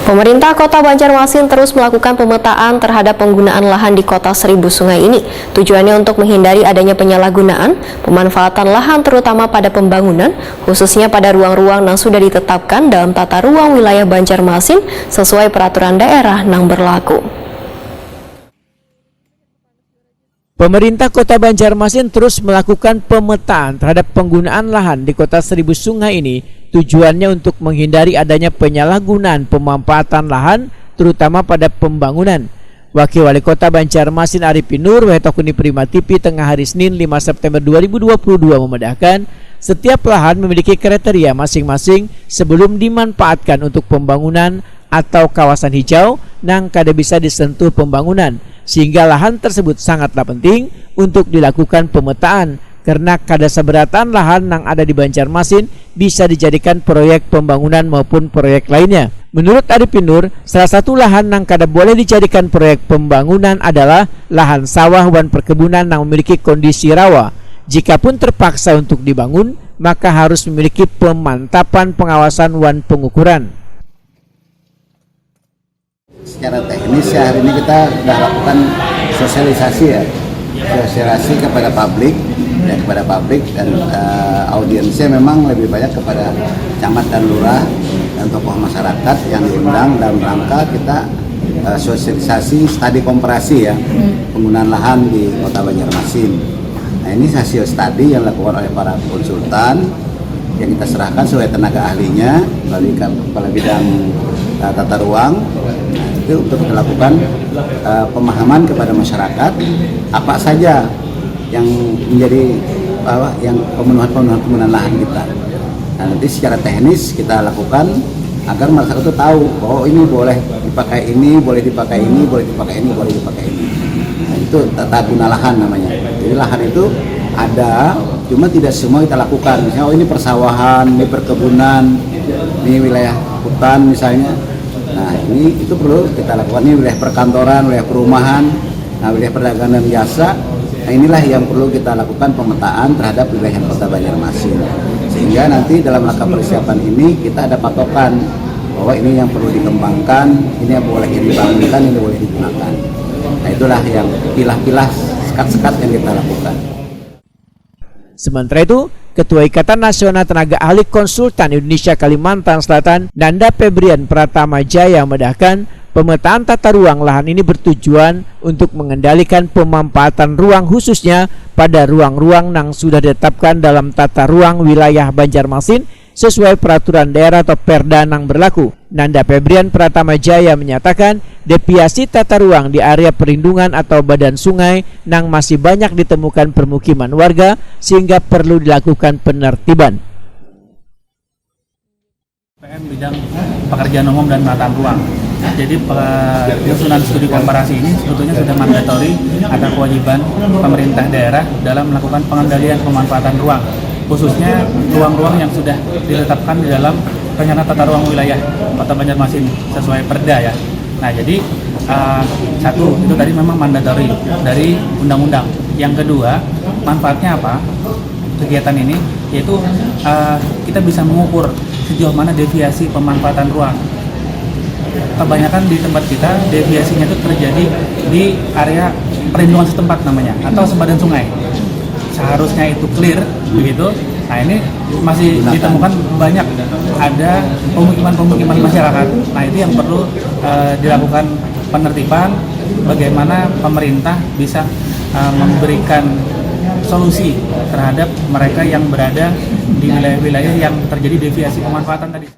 Pemerintah Kota Banjarmasin terus melakukan pemetaan terhadap penggunaan lahan di Kota Seribu Sungai ini. Tujuannya untuk menghindari adanya penyalahgunaan, pemanfaatan lahan terutama pada pembangunan, khususnya pada ruang-ruang yang sudah ditetapkan dalam tata ruang wilayah Banjarmasin sesuai peraturan daerah yang berlaku. Pemerintah Kota Banjarmasin terus melakukan pemetaan terhadap penggunaan lahan di Kota Seribu Sungai ini. Tujuannya untuk menghindari adanya penyalahgunaan pemanfaatan lahan terutama pada pembangunan. Wakil Wali Kota Banjarmasin Arifin Nur Wetokuni Prima TV tengah hari Senin 5 September 2022 memedahkan setiap lahan memiliki kriteria masing-masing sebelum dimanfaatkan untuk pembangunan atau kawasan hijau yang kada bisa disentuh pembangunan, sehingga lahan tersebut sangatlah penting untuk dilakukan pemetaan karena kada seberatan lahan yang ada di Banjarmasin bisa dijadikan proyek pembangunan maupun proyek lainnya. Menurut Arifin Nur, salah satu lahan yang kada boleh dijadikan proyek pembangunan adalah lahan sawah wan perkebunan yang memiliki kondisi rawa. Jikapun terpaksa untuk dibangun, maka harus memiliki pemantapan pengawasan wan pengukuran. Secara teknis ya hari ini kita sudah lakukan sosialisasi kepada publik dan audiensnya memang lebih banyak kepada camat dan lurah dan tokoh masyarakat yang diundang dalam rangka kita sosialisasi studi komparasi penggunaan lahan di Kota Banjarmasin. Nah, ini hasil studi yang dilakukan oleh para konsultan yang kita serahkan sesuai tenaga ahlinya melalui kepala bidang tata ruang. Nah, itu untuk kita lakukan pemahaman kepada masyarakat apa saja yang menjadi yang pemenuhan lahan kita. Nah, nanti secara teknis kita lakukan agar masyarakat itu tahu bahwa ini boleh dipakai ini, boleh dipakai ini, boleh dipakai ini, boleh dipakai ini. Nah, itu tata guna lahan namanya. Jadi lahan itu ada, cuma tidak semua kita lakukan. Misalnya ini persawahan, ini perkebunan, ini wilayah hutan misalnya. Nah, itu perlu kita lakukan. Ini wilayah perkantoran, wilayah perumahan, wilayah perdagangan dan jasa. Nah, inilah yang perlu kita lakukan pemetaan terhadap wilayah Kota Banjarmasin. Sehingga nanti dalam langkah persiapan ini kita ada patokan bahwa ini yang perlu dikembangkan, ini yang boleh dibangunkan, ini boleh digunakan. Nah, itulah yang pilah-pilah, sekat-sekat yang kita lakukan. Sementara itu, Ketua Ikatan Nasional Tenaga Ahli Konsultan Indonesia Kalimantan Selatan, Nanda Febrian Pratama Jaya medahkan pemetaan tata ruang lahan ini bertujuan untuk mengendalikan pemanfaatan ruang khususnya pada ruang-ruang yang sudah ditetapkan dalam tata ruang wilayah Banjarmasin sesuai peraturan daerah atau Perda yang berlaku. Nanda Febrian Pratama Jaya menyatakan deviasi tata ruang di area perlindungan atau badan sungai yang masih banyak ditemukan permukiman warga sehingga perlu dilakukan penertiban. PM bidang pekerjaan umum dan penataan ruang. Jadi penyusunan studi komparasi ini sebetulnya sudah mandatori atau kewajiban pemerintah daerah dalam melakukan pengendalian pemanfaatan ruang, khususnya ruang-ruang yang sudah ditetapkan di dalam rencana tata ruang wilayah Kota Banjarmasin sesuai Perda ya. Nah, jadi satu itu tadi memang mandatori dari undang-undang. Yang kedua, manfaatnya apa? Kegiatan ini yaitu kita bisa mengukur sejauh mana deviasi pemanfaatan ruang. Kebanyakan di tempat kita deviasinya itu terjadi di area perlindungan setempat namanya atau sebadan sungai. Seharusnya itu clear begitu. Nah, ini masih ditemukan banyak ada pemukiman masyarakat. Nah, itu yang perlu dilakukan penertiban bagaimana pemerintah bisa memberikan solusi terhadap mereka yang berada di wilayah-wilayah yang terjadi deviasi pemanfaatan tadi.